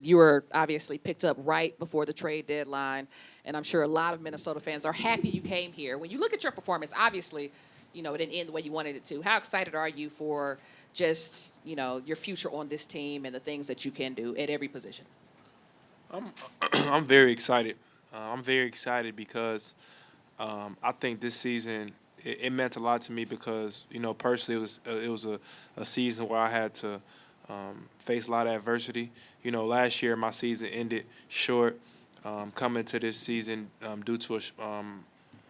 You were obviously picked up right before the trade deadline, and I'm sure a lot of Minnesota fans are happy you came here. When you look at your performance, obviously, it didn't end the way you wanted it to. How excited are you for just, your future on this team and the things that you can do at every position? I'm I'm very excited. I'm very excited because I think this season it meant a lot to me because personally it was a season where I had to face a lot of adversity. Last year my season ended short. Coming to this season due to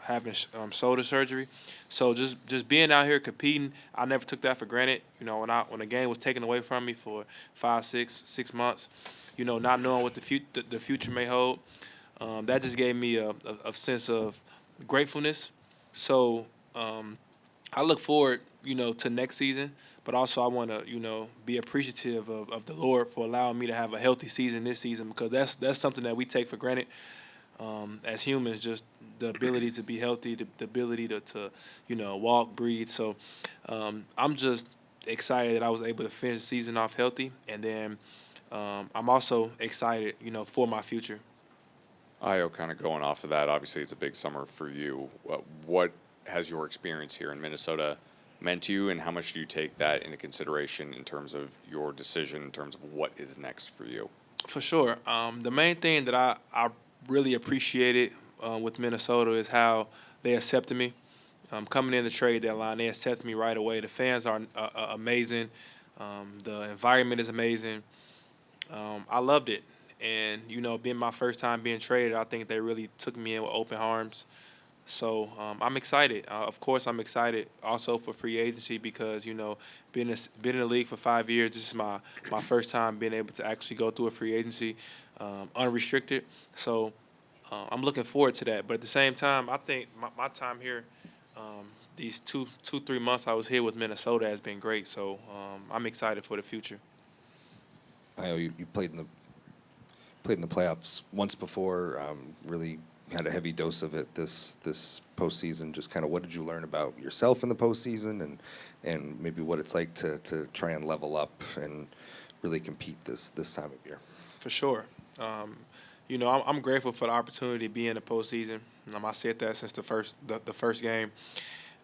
having shoulder surgery, so just being out here competing, I never took that for granted. When a game was taken away from me for 5, 6 months, not knowing what the future may hold, that just gave me a sense of gratefulness. So I look forward, to next season, but also I want to, be appreciative of the Lord for allowing me to have a healthy season this season because that's something that we take for granted as humans, just the ability to be healthy, the ability to walk, breathe. So I'm just excited that I was able to finish the season off healthy, and then I'm also excited, for my future. Io, kind of going off of that, obviously it's a big summer for you. What has your experience here in Minnesota meant to you, and how much do you take that into consideration in terms of your decision, in terms of what is next for you? For sure. The main thing that I really appreciated with Minnesota is how they accepted me. Coming in the trade deadline, they accepted me right away. The fans are amazing. The environment is amazing. I loved it. And, being my first time being traded, I think they really took me in with open arms. So I'm excited. Of course, I'm excited also for free agency because been in the league for 5 years. This is my first time being able to actually go through a free agency unrestricted. So I'm looking forward to that. But at the same time, I think my time here, these 3 months I was here with Minnesota has been great. So I'm excited for the future. I know you played in the playoffs once before. Really had a heavy dose of it this postseason. Just kind of what did you learn about yourself in the postseason, and maybe what it's like to try and level up and really compete this time of year. For sure. I'm grateful for the opportunity to be in the postseason. I said that since the first game,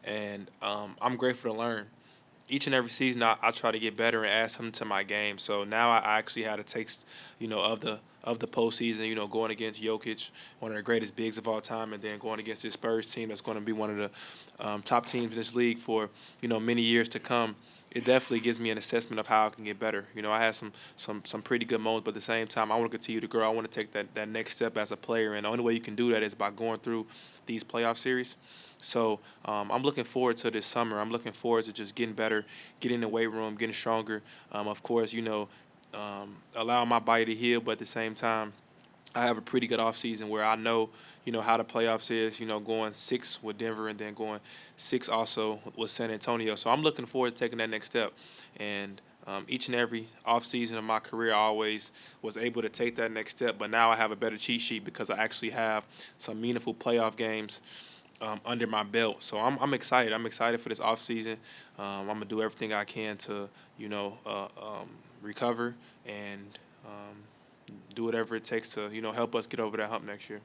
and I'm grateful to learn. Each and every season, I try to get better and add something to my game. So now I actually had a taste, of the postseason. Going against Jokic, one of the greatest bigs of all time, and then going against this Spurs team that's going to be one of the top teams in this league for many years to come. It definitely gives me an assessment of how I can get better. I had some pretty good moments, but at the same time, I want to continue to grow. I want to take that next step as a player, and the only way you can do that is by going through these playoff series. So I'm looking forward to this summer. I'm looking forward to just getting better, getting in the weight room, getting stronger. Of course, allowing my body to heal, but at the same time, I have a pretty good offseason where I know, how the playoffs is, going 6 with Denver and then going 6 also with San Antonio. So I'm looking forward to taking that next step. And each and every offseason of my career, I always was able to take that next step. But now I have a better cheat sheet because I actually have some meaningful playoff games under my belt. So I'm excited. I'm excited for this offseason. I'm going to do everything I can to, recover and do whatever it takes to, help us get over that hump next year.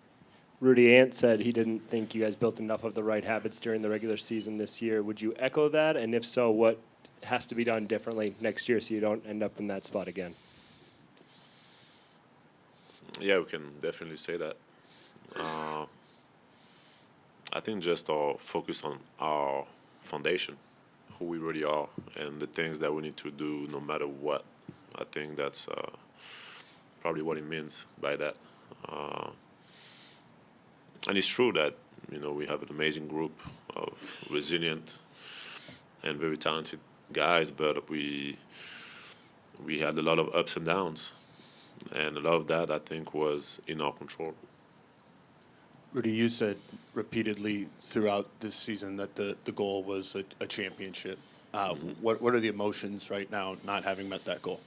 Rudy Ant said he didn't think you guys built enough of the right habits during the regular season this year. Would you echo that? And if so, what has to be done differently next year so you don't end up in that spot again? Yeah, we can definitely say that. Uh, I think just our focus on our foundation, who we really are, and the things that we need to do no matter what. I think that's probably what it means by that. Uh, and it's true that we have an amazing group of resilient and very talented guys, but we had a lot of ups and downs, and a lot of that I think was in our control. Rudy, you said repeatedly throughout this season that the goal was a championship. What are the emotions right now not having met that goal?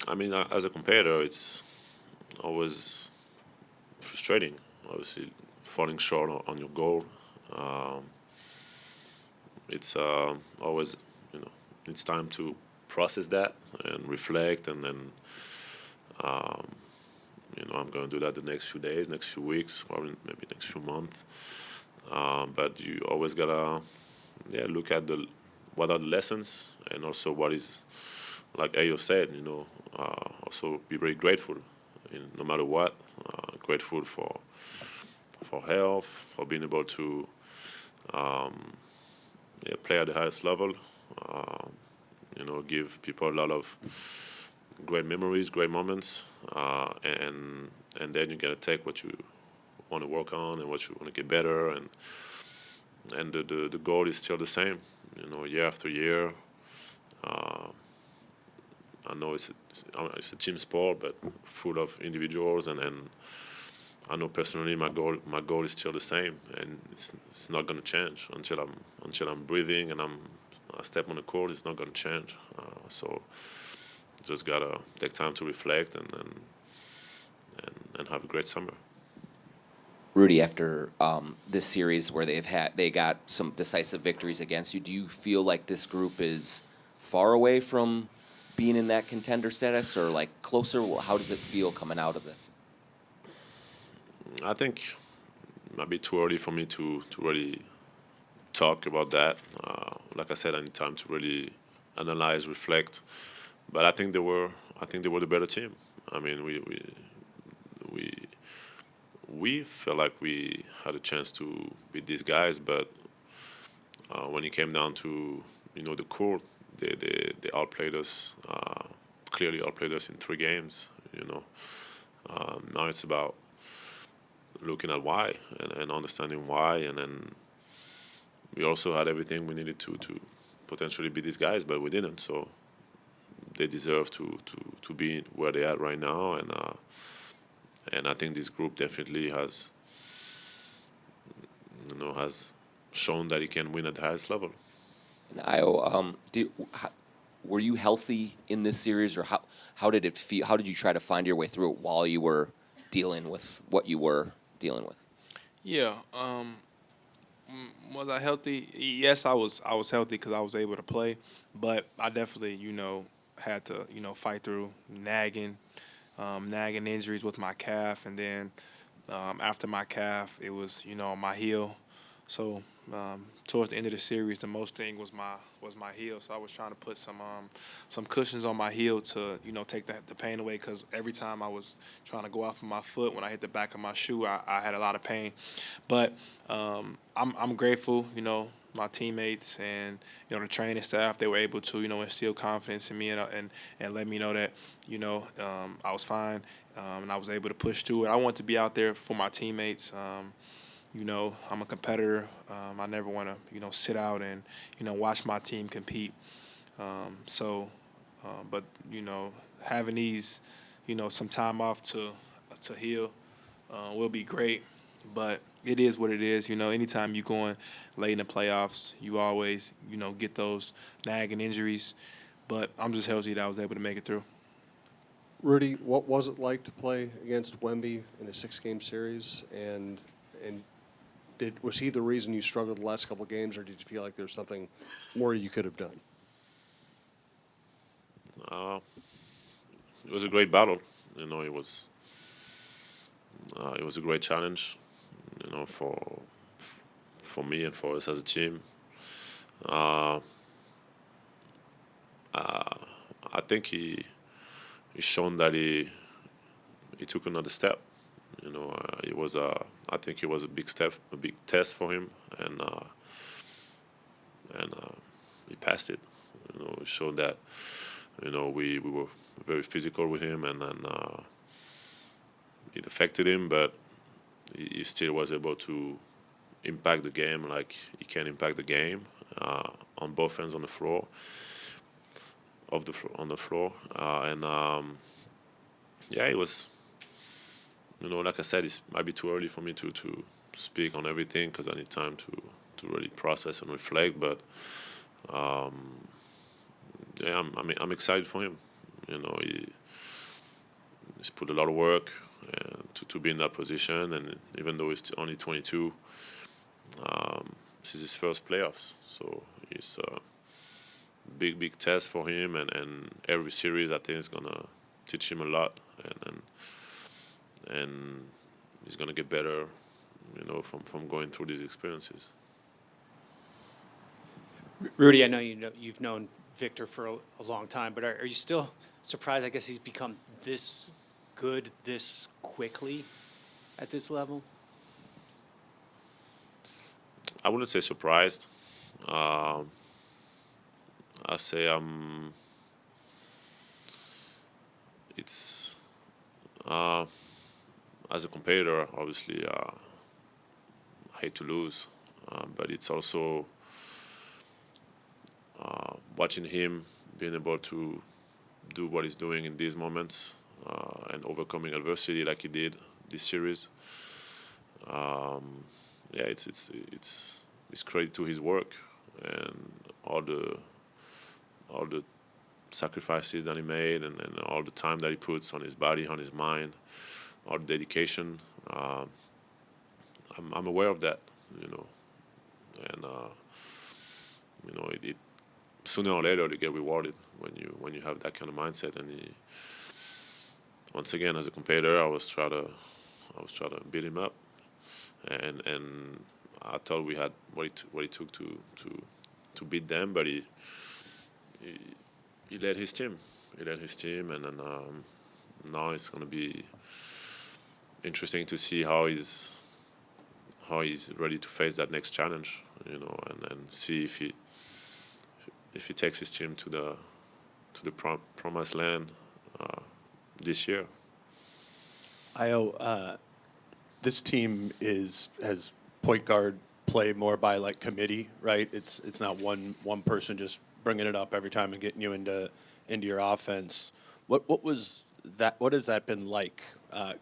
I mean, as a competitor, it's always frustrating. Obviously, falling short on your goal. Um, it's always, it's time to process that and reflect, and then I'm going to do that the next few days, next few weeks, or maybe next few months. But you always gotta look at what are the lessons, and also what is, like Ayo said, also be very grateful, no matter what. Grateful for health, for being able to play at the highest level. Give people a lot of great memories, great moments, and then you gotta take what you want to work on and what you want to get better, and the goal is still the same, year after year. I know it's a team sport, but full of individuals, and I know personally my goal is still the same, and it's not going to change until I'm breathing and I step on the court. It's not going to change. So just gotta take time to reflect and have a great summer. Rudy, after this series where they got some decisive victories against you, do you feel like this group is far away from being in that contender status, or like closer? How does it feel coming out of this? I think it might be too early for me to really talk about that. Like I said, I need time to really analyze, reflect. But I think they were the better team. I mean, we felt like we had a chance to beat these guys, but when it came down to the court, they outplayed us, clearly outplayed us in 3 games. Now it's about looking at why and understanding why, and then we also had everything we needed to potentially beat these guys, but we didn't. So they deserve to be where they're at right now, and I think this group definitely has shown that it can win at the highest level. And Io, were you healthy in this series, or how did it feel? How did you try to find your way through it while you were dealing with what you were dealing with? Yeah. Was I healthy? Yes, I was healthy because I was able to play, but I definitely had to fight through nagging injuries with my calf, and then after my calf it was my heel. So towards the end of the series, the most thing was my heel. So I was trying to put some cushions on my heel to take the pain away, because every time I was trying to go off of my foot, when I hit the back of my shoe, I had a lot of pain. But I'm grateful, my teammates and the training staff. They were able to instill confidence in me and let me know that I was fine, and I was able to push through it. I want to be out there for my teammates. I'm a competitor. I never want to, sit out and, watch my team compete. But having these, some time off to heal will be great. But it is what it is. Anytime you're going late in the playoffs, you always, get those nagging injuries. But I'm just healthy that I was able to make it through. Rudy, what was it like to play against Wemby in a 6-game series? And was he the reason you struggled the last couple of games, or did you feel like there was something more you could have done? It was a great battle. It was a great challenge, for me and for us as a team. I think he's shown that he took another step. I think it was a big step, a big test for him, and he passed it. It showed that we were very physical with him, and it affected him, but he still was able to impact the game like he can impact the game on both ends on the floor. It was. Like I said, it might be too early for me to speak on everything, because I need time to really process and reflect. But I'm excited for him. He's put a lot of work to be in that position, and even though he's only 22, this is his first playoffs. So he's big test for him, and every series I think is gonna teach him a lot, and he's gonna get better, from going through these experiences. Rudy, I know you've known Victor for a long time, but are you still surprised? I guess he's become this good this quickly at this level. I wouldn't say surprised. I say it's as a competitor, obviously, I hate to lose, but it's also watching him being able to do what he's doing in these moments and overcoming adversity like he did this series. Yeah, it's credit to his work and all the sacrifices that he made, and all the time that he puts on his body, on his mind, all the dedication. I'm aware of that, and it sooner or later they get rewarded when you have that kind of mindset. And once again, as a competitor, I was trying to beat him up, and I thought we had what it took to beat them, but he led his team. He led his team, and then now it's going to be interesting to see how he's ready to face that next challenge, and see if he takes his team to the promised land this year. This team has point guard play more by like committee, right? It's not one person just bringing it up every time and getting you into your offense. What was that? What has that been like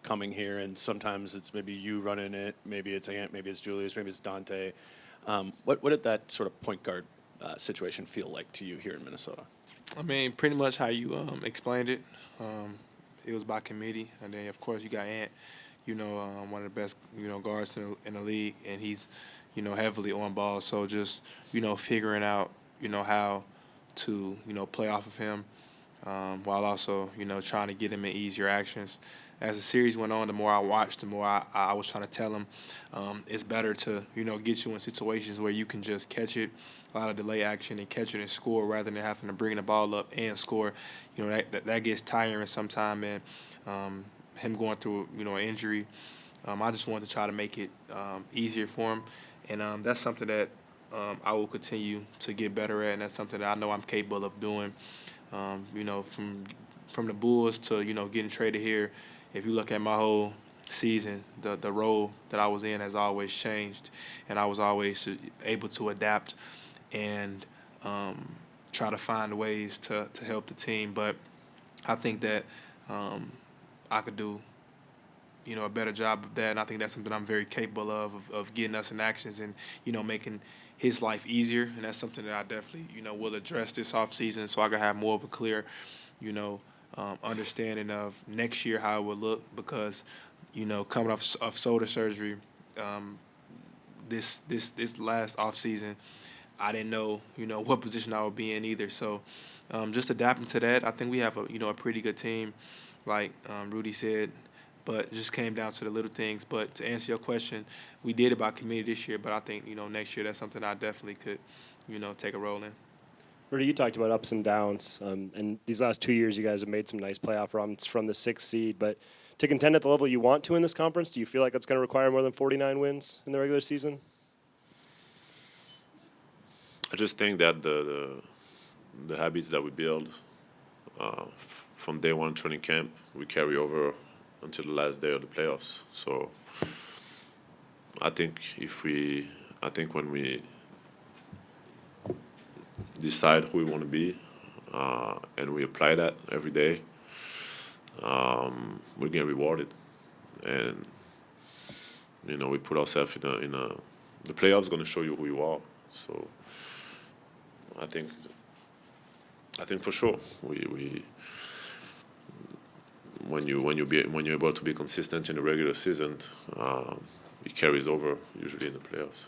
coming here? And sometimes it's maybe you running it, maybe it's Ant, maybe it's Julius, maybe it's Dante. What did that sort of point guard situation feel like to you here in Minnesota? I mean, pretty much how you explained it. It was by committee, and then of course you got Ant, one of the best guards in the league, and he's heavily on ball. So just figuring out how to play off of him, while also trying to get him in easier actions. As the series went on, the more I watched, the more I was trying to tell him it's better to get you in situations where you can just catch it, a lot of delay action, and catch it and score rather than having to bring the ball up and score. That gets tiring sometime, and him going through an injury, I just wanted to try to make it easier for him, and that's something that I will continue to get better at, and that's something that I know I'm capable of doing. From the Bulls to getting traded here, if you look at my whole season, the role that I was in has always changed, and I was always able to adapt and try to find ways to help the team. But I think that I could do a better job of that, and I think that's something I'm very capable of getting us in actions and making his life easier, and that's something that I definitely will address this offseason, so I can have more of a clear understanding of next year how it would look, because coming off of shoulder surgery, this last offseason, I didn't know what position I would be in either. So just adapting to that, I think we have a pretty good team, like Rudy said, but it just came down to the little things. But to answer your question, we did about committee this year, but I think next year that's something I definitely could take a role in. Rudy, you talked about ups and downs, and these last 2 years you guys have made some nice playoff runs from the 6th seed, but to contend at the level you want to in this conference, do you feel like it's going to require more than 49 wins in the regular season? I just think that the habits that we build from day one training camp, we carry over until the last day of the playoffs. So I think when we decide who we want to be, and we apply that every day, we get rewarded, and we put ourselves in a. The playoffs going to show you who you are. So I think for sure we when you're able to be consistent in the regular season, it carries over usually in the playoffs.